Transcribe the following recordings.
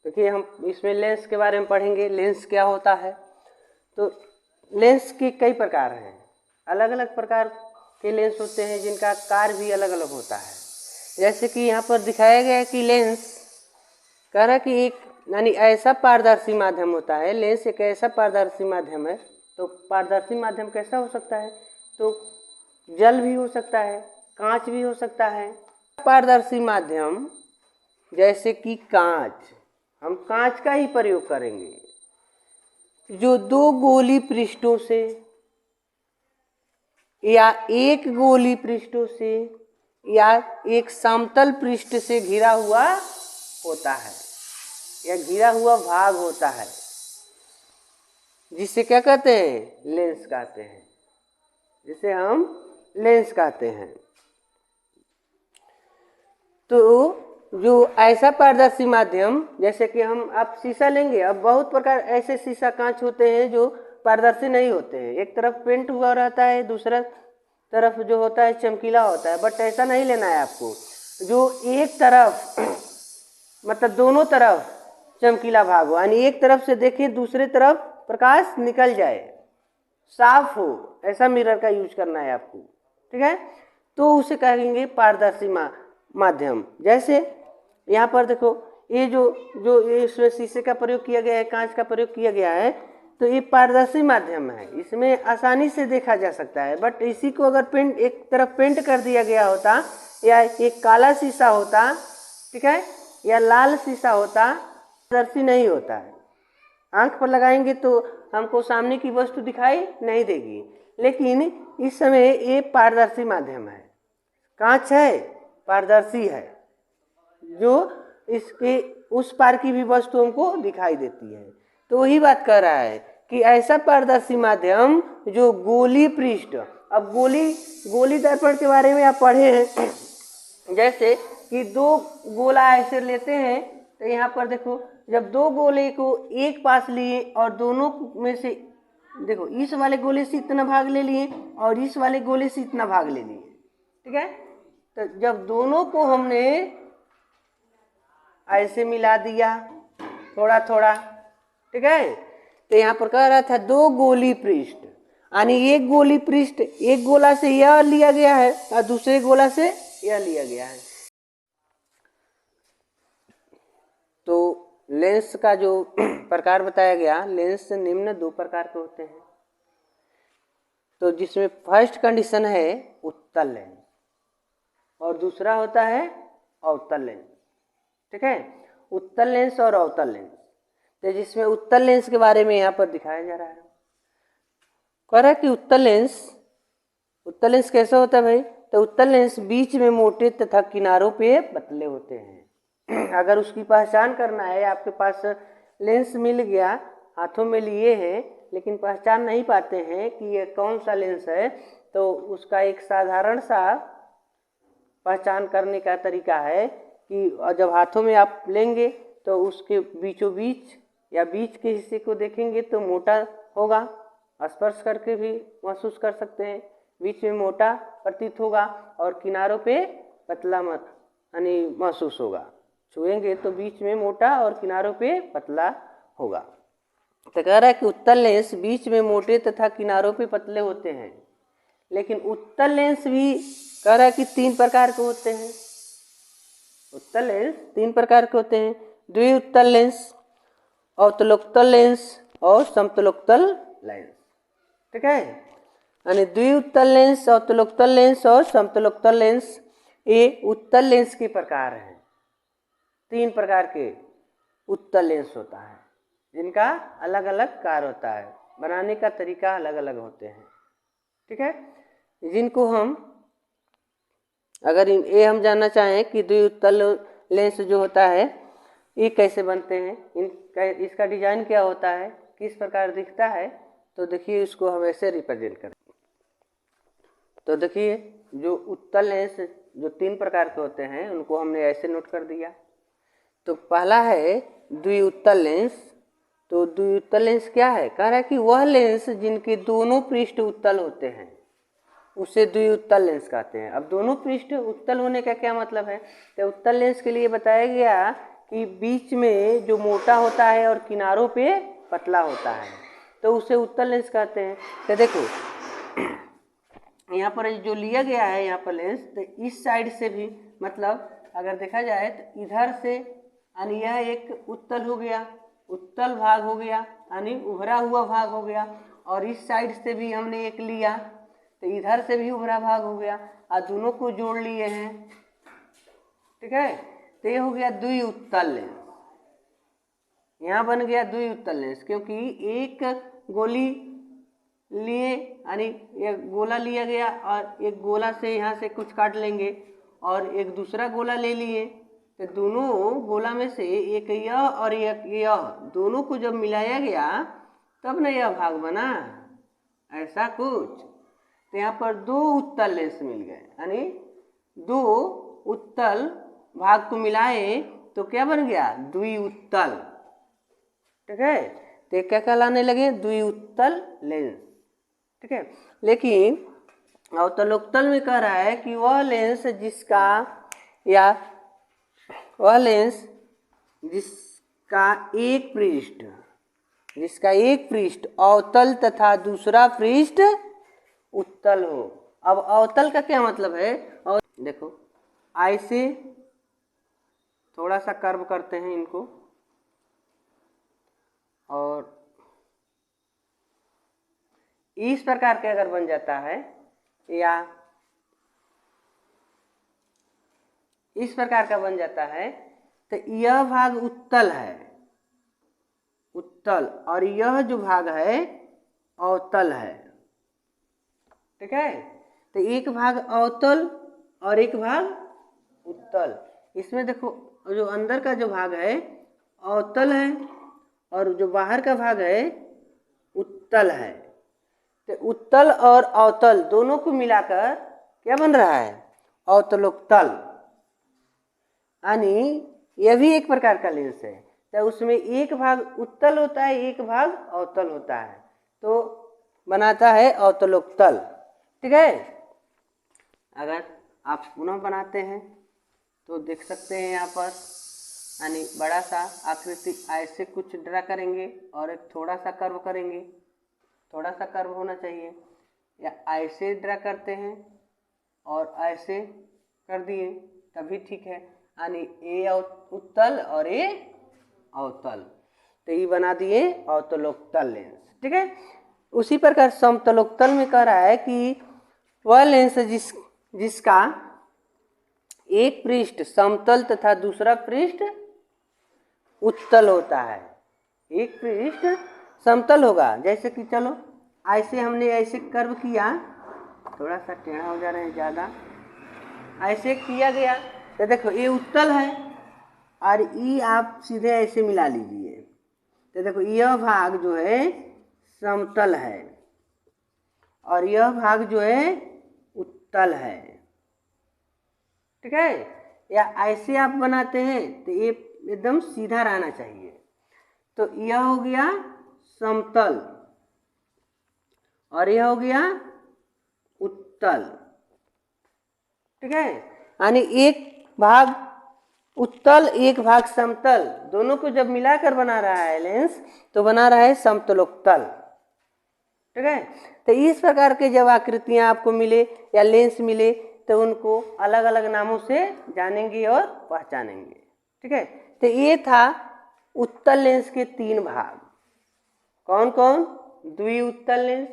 देखिए हम इसमें लेंस के बारे में पढ़ेंगे, लेंस क्या होता है। तो लेंस के कई प्रकार हैं, अलग अलग प्रकार के लेंस होते हैं जिनका आकार भी अलग अलग होता है। जैसे कि यहाँ पर दिखाया गया है कि लेंस कह रहा है कि एक यानी ऐसा पारदर्शी माध्यम होता है, लेंस एक ऐसा पारदर्शी माध्यम है। तो पारदर्शी माध्यम कैसा हो सकता है, तो जल भी हो सकता है, कांच भी हो सकता है। पारदर्शी माध्यम जैसे कि कांच, हम कांच का ही प्रयोग करेंगे जो दो गोली पृष्ठों से या एक गोली पृष्ठों से या एक समतल पृष्ठ से घिरा हुआ होता है या घिरा हुआ भाग होता है, जिसे क्या कहते हैं, लेंस कहते हैं, जिसे हम लेंस कहते हैं। तो जो ऐसा पारदर्शी माध्यम, जैसे कि हम आप शीशा लेंगे, अब बहुत प्रकार ऐसे शीशा कांच होते हैं जो पारदर्शी नहीं होते हैं, एक तरफ पेंट हुआ रहता है, दूसरा तरफ जो होता है चमकीला होता है। बट ऐसा नहीं लेना है आपको, जो एक तरफ मतलब दोनों तरफ चमकीला भाग हो, यानी एक तरफ से देखिए दूसरे तरफ प्रकाश निकल जाए, साफ हो, ऐसा मिरर का यूज करना है आपको, ठीक है। तो उसे कहेंगे पारदर्शी माध्यम। जैसे यहाँ पर देखो, ये जो इसमें शीशे का प्रयोग किया गया है, कांच का प्रयोग किया गया है, तो ये पारदर्शी माध्यम है, इसमें आसानी से देखा जा सकता है। बट इसी को अगर पेंट एक तरफ पेंट कर दिया गया होता, या एक काला शीशा होता, ठीक है, या लाल शीशा होता, पारदर्शी नहीं होता है। आंख पर लगाएंगे तो हमको सामने की वस्तु दिखाई नहीं देगी, लेकिन इस समय ये पारदर्शी माध्यम है, कांच है, पारदर्शी है, जो इसके उस पार की भी वस्तु हमको दिखाई देती है। तो वही बात कर रहा है कि ऐसा पारदर्शी माध्यम जो गोली पृष्ठ, अब गोली दर्पण के बारे में आप पढ़े हैं, जैसे कि दो गोला ऐसे लेते हैं, तो यहाँ पर देखो, जब दो गोले को एक पास लिए और दोनों में से देखो, इस वाले गोले से इतना भाग ले लिए और इस वाले गोले से इतना भाग ले लिए, ठीक है। तो जब दोनों को हमने ऐसे मिला दिया थोड़ा थोड़ा, ठीक है, तो यहाँ पर कह रहा था दो गोली पृष्ठ, यानी एक गोली पृष्ठ, एक गोला से यह लिया गया है और दूसरे गोला से यह लिया गया है। तो लेंस का जो प्रकार बताया गया, लेंस निम्न दो प्रकार के होते हैं। तो जिसमें फर्स्ट कंडीशन है उत्तल लेंस और दूसरा होता है अवतल लेंस, ठीक है, उत्तल लेंस और अवतल लेंस। तो जिसमें उत्तल लेंस के बारे में यहाँ पर दिखाया जा रहा है, कह रहा है कि उत्तल लेंस कैसा होता है भाई, तो उत्तल लेंस बीच में मोटे तथा किनारों पे पतले होते हैं। अगर उसकी पहचान करना है, आपके पास लेंस मिल गया, हाथों में लिए हैं, लेकिन पहचान नहीं पाते हैं कि ये कौन सा लेंस है, तो उसका एक साधारण सा पहचान करने का तरीका है कि जब हाथों में आप लेंगे तो उसके बीचों बीच या बीच के हिस्से को देखेंगे तो मोटा होगा, स्पर्श करके भी महसूस कर सकते हैं, बीच में मोटा प्रतीत होगा और किनारों पे पतला यानी महसूस होगा, छुएंगे तो बीच में मोटा और किनारों पे पतला होगा। तो कह रहा है कि उत्तल लेंस बीच में मोटे तथा किनारों पे पतले होते हैं, लेकिन उत्तल लेंस भी कह रहा है कि तीन प्रकार के होते हैं। उत्तल लेंस तीन प्रकार के होते हैं, द्विउत्तल लेंस, अवतलोत्तल लेंस और समतलोत्तल लेंस, ठीक है। यानी द्विउत्तल लेंस, अवतलोत्तल लेंस और समतलोत्तल लेंस, ये उत्तल लेंस के प्रकार हैं। तीन प्रकार के उत्तल लेंस होता है, जिनका अलग अलग कार्य होता है, बनाने का तरीका अलग अलग होते हैं, ठीक है। जिनको हम अगर ये हम जानना चाहें कि द्विउत्तल लेंस जो होता है ये कैसे बनते हैं, इसका डिजाइन क्या होता है, किस प्रकार दिखता है, तो देखिए इसको हम ऐसे रिप्रेजेंट करें। तो देखिए जो उत्तल लेंस जो तीन प्रकार के होते हैं उनको हमने ऐसे नोट कर दिया। तो पहला है द्विउत्तल लेंस। तो द्विउत्तल लेंस क्या है, कह रहा है कि वह लेंस जिनके दोनों पृष्ठ उत्तल होते हैं उसे द्विउत्तल लेंस कहते हैं। अब दोनों पृष्ठ उत्तल होने का क्या मतलब है, तो उत्तल लेंस के लिए बताया गया कि बीच में जो मोटा होता है और किनारों पे पतला होता है, तो उसे उत्तल लेंस कहते हैं। तो देखो यहाँ पर जो लिया गया है यहाँ पर लेंस, तो इस साइड से भी मतलब अगर देखा जाए तो इधर से यानी यह एक उत्तल हो गया, उत्तल भाग हो गया यानी उभरा हुआ भाग हो गया, और इस साइड से भी हमने एक लिया तो इधर से भी उभरा भाग हो गया, और दोनों को जोड़ लिए हैं, ठीक है। तो ये हो गया द्विउत्तल लेंस। यहाँ बन गया द्विउत्तल लेंस, क्योंकि एक गोली लिए यानी एक गोला लिया गया और एक गोला से यहाँ से कुछ काट लेंगे और एक दूसरा गोला ले लिए, तो दोनों गोला में से एक यह और एक यह दोनों को जब मिलाया गया तब ना यह भाग बना, ऐसा कुछ। तो यहाँ पर दो उत्तल लेंस मिल गए, यानी दो उत्तल भाग को मिलाए तो क्या बन गया, द्विउत्तल, ठीक है। तो क्या कहलाने लगे, द्विउत्तल लेंस, ठीक है। लेकिन अवतलोत्तल में कह रहा है कि वह लेंस जिसका या वह लेंस जिसका एक पृष्ठ अवतल तथा दूसरा पृष्ठ उत्तल हो। अब अवतल का क्या मतलब है, और देखो ऐसे थोड़ा सा कर्व करते हैं इनको, और इस प्रकार के अगर बन जाता है या इस प्रकार का बन जाता है तो यह भाग उत्तल है, उत्तल, और यह जो भाग है अवतल है, ठीक है। तो एक भाग अवतल और एक भाग उत्तल। इसमें देखो जो अंदर का जो भाग है अवतल है और जो बाहर का भाग है उत्तल है। तो उत्तल और अवतल दोनों को मिलाकर क्या बन रहा है, अवतलोत्तल, यानी यह भी एक प्रकार का लेंस है। तो उसमें एक भाग उत्तल होता है, एक भाग अवतल होता है, तो बनाता है अवतलोत्तल, ठीक है। अगर आप पुनः बनाते हैं तो देख सकते हैं यहाँ पर, यानी बड़ा सा आकृति ऐसे कुछ ड्रा करेंगे और एक थोड़ा सा कर्व करेंगे, थोड़ा सा कर्व होना चाहिए, या ऐसे ड्रा करते हैं और ऐसे कर दिए तभी ठीक है, यानी ए उत्तल और ए अवतल, तो ये बना दिए अवतलोत्तल लेंस, ठीक है। उसी प्रकार समतलोत्तल में कह रहा है कि वह लेंस जिसका एक पृष्ठ समतल तथा दूसरा पृष्ठ उत्तल होता है। एक पृष्ठ समतल होगा, जैसे कि चलो ऐसे हमने ऐसे कर्व किया, थोड़ा सा टेढ़ा हो जा रहे हैं ज़्यादा, ऐसे किया गया तो देखो ये उत्तल है और ये आप सीधे ऐसे मिला लीजिए, तो देखो यह भाग जो है समतल है और यह भाग जो है उत्तल है, ठीक है। या ऐसे आप बनाते हैं तो ये एकदम सीधा रहना चाहिए, तो यह हो गया समतल और यह हो गया उत्तल, ठीक है। यानी एक भाग उत्तल एक भाग समतल, दोनों को जब मिलाकर बना रहा है लेंस तो बना रहा है समतलोत्तल, ठीक है। तो इस प्रकार के जब आकृतियां आपको मिले या लेंस मिले तो उनको अलग अलग नामों से जानेंगे और पहचानेंगे, ठीक है। तो ये था उत्तल लेंस के तीन भाग, कौन कौन, द्विउत्तल लेंस,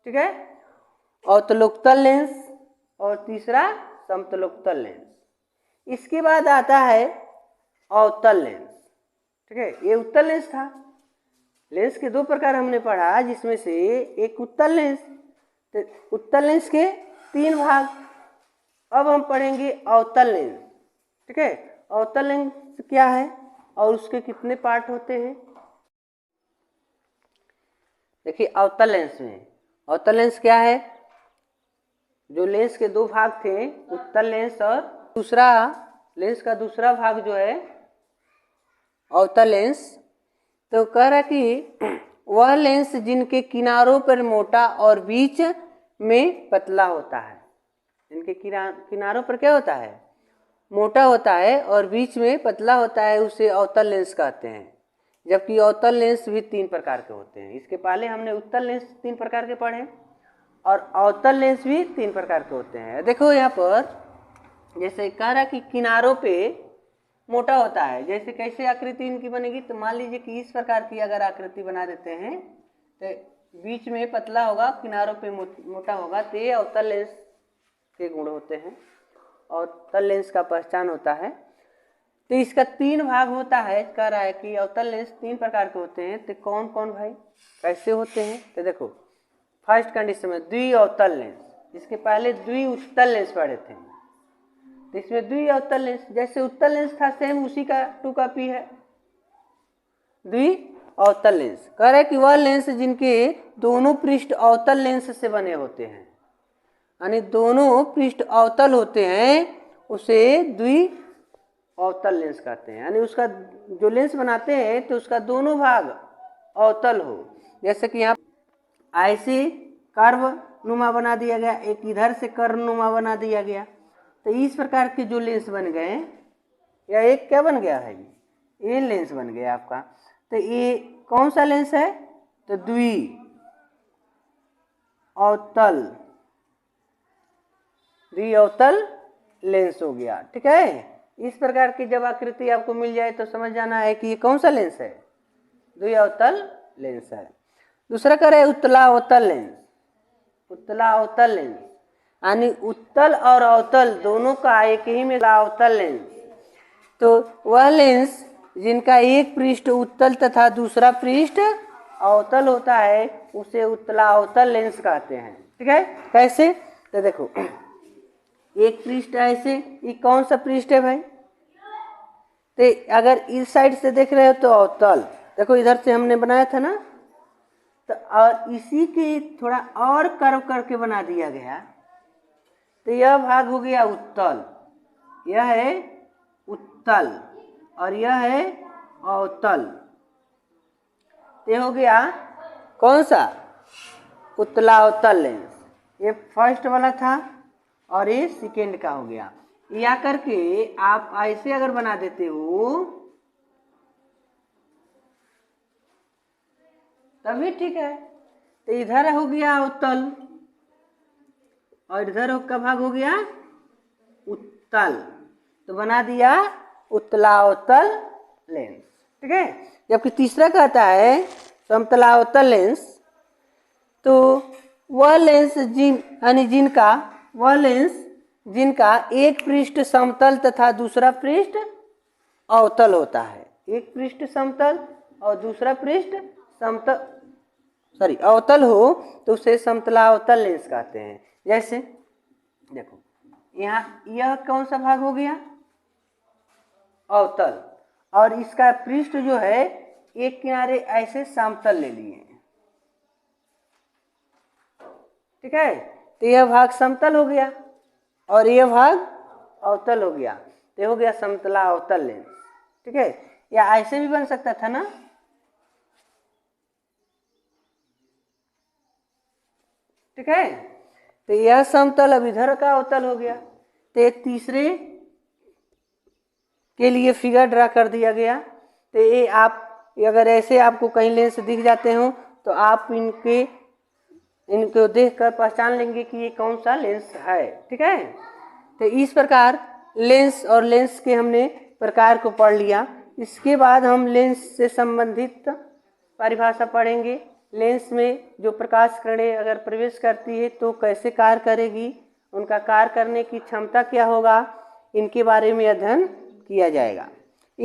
ठीक है, अवतलोत्तल लेंस और तीसरा समतलोत्तल लेंस। इसके बाद आता है अवतल लेंस, ठीक है। ये उत्तल लेंस था, लेंस के दो प्रकार हमने पढ़ा, जिसमें से एक उत्तल लेंस, तो उत्तल लेंस के तीन भाग। अब हम पढ़ेंगे अवतल लेंस, ठीक है। अवतल लेंस क्या है और उसके कितने पार्ट होते हैं। देखिए अवतल लेंस में, अवतल लेंस क्या है, जो लेंस के दो भाग थे उत्तल लेंस और दूसरा लेंस का दूसरा भाग जो है अवतल लेंस, तो कह रहा कि वह लेंस जिनके किनारों पर मोटा और बीच में पतला होता है, इनके किनारों पर क्या होता है, मोटा होता है और बीच में पतला होता है उसे अवतल लेंस कहते हैं। जबकि अवतल लेंस भी 3 प्रकार के होते हैं। इसके पहले हमने उत्तल लेंस 3 प्रकार के पढ़े और अवतल लेंस भी 3 प्रकार के होते हैं। देखो यहाँ पर जैसे कह रहा कि किनारों पे मोटा होता है, जैसे कैसे आकृति इनकी बनेगी, तो मान लीजिए कि इस प्रकार की अगर आकृति बना देते हैं तो बीच में पतला होगा, किनारों पे मोटा होगा, तो ये अवतल लेंस के गुण होते हैं और अवतल लेंस का पहचान होता है। तो इसका 3 भाग होता है। कह रहा है कि अवतल लेंस 3 प्रकार के होते हैं। तो कौन कौन भाई, कैसे होते हैं? तो देखो फर्स्ट कंडीशन में द्विअवतल लेंस, इसके पहले द्विउत्तल लेंस पढ़े थे। तो इसमें द्विअवतल लेंस, जैसे उत्तल लेंस था सेम उसी का 2 कॉपी है द्विअवतल लेंस। कह रहा है कि वह लेंस जिनके दोनों पृष्ठ अवतल लेंस से बने होते हैं, यानी दोनों पृष्ठ अवतल होते हैं, उसे द्विअवतल लेंस कहते हैं। यानी उसका जो लेंस बनाते हैं तो उसका दोनों भाग अवतल हो। जैसे कि यहाँ ऐसे कर्व नुमा बना दिया गया, एक इधर से कर्व नुमा बना दिया गया। तो इस प्रकार के जो लेंस बन गए, या एक क्या बन गया है, ये लेंस बन गया आपका। तो ये कौन सा लेंस है? तो द्विअवतल लेंस हो गया। ठीक है, इस प्रकार की जब आकृति आपको मिल जाए तो समझ जाना है कि ये कौन सा लेंस है, द्विअवतल लेंस है। दूसरा करे उत्तलावतल लेंस। उत्तलावतल लेंस यानी उत्तल और अवतल दोनों का एक ही में अवतल लेंस। तो वह लेंस जिनका एक पृष्ठ उत्तल तथा दूसरा पृष्ठ अवतल होता है उसे उत्तलावतल लेंस कहते हैं। ठीक है, कैसे? तो देखो एक पृष्ठ ऐसे, ये कौन सा पृष्ठ है भाई? तो अगर इस साइड से देख रहे हो तो अवतल, देखो इधर से हमने बनाया था ना, तो और इसी के थोड़ा और कर्व करके बना दिया गया, तो यह भाग हो गया उत्तल, यह है उत्तल और यह है अवतल। तो हो गया कौन सा? उत्तलावतल लेंस। ये फर्स्ट वाला था और ये सेकेंड का हो गया। या करके आप ऐसे अगर बना देते हो तभी ठीक है। तो इधर हो गया उत्तल और इधर का भाग हो गया उत्तल, तो बना दिया उत्तलावतल लेंस। ठीक है, जबकि तीसरा कहता है समतलावतल लेंस, तो वह लेंस जिनका एक पृष्ठ समतल तथा दूसरा पृष्ठ अवतल होता है। एक पृष्ठ समतल और दूसरा पृष्ठ अवतल हो तो उसे समतलावतल लेंस कहते हैं। जैसे देखो यहाँ यह कौन सा भाग हो गया? अवतल, और इसका पृष्ठ जो है एक किनारे ऐसे समतल ले लिए। ठीक है, तो यह भाग समतल हो गया और यह भाग अवतल हो गया, तो हो गया समतलावतल लेंस। ठीक है, या ऐसे भी बन सकता था ना। ठीक है, तो यह समतल अब इधर का अवतल हो गया। तो तीसरे के लिए फिगर ड्रा कर दिया गया। तो ये आप अगर ऐसे आपको कहीं लेंस दिख जाते हो तो आप इनको देखकर पहचान लेंगे कि ये कौन सा लेंस है। ठीक है, तो इस प्रकार लेंस और लेंस के हमने प्रकार को पढ़ लिया। इसके बाद हम लेंस से संबंधित परिभाषा पढ़ेंगे। लेंस में जो प्रकाश किरणें अगर प्रवेश करती है तो कैसे कार्य करेगी, उनका कार्य करने की क्षमता क्या होगा, इनके बारे में अध्ययन किया जाएगा।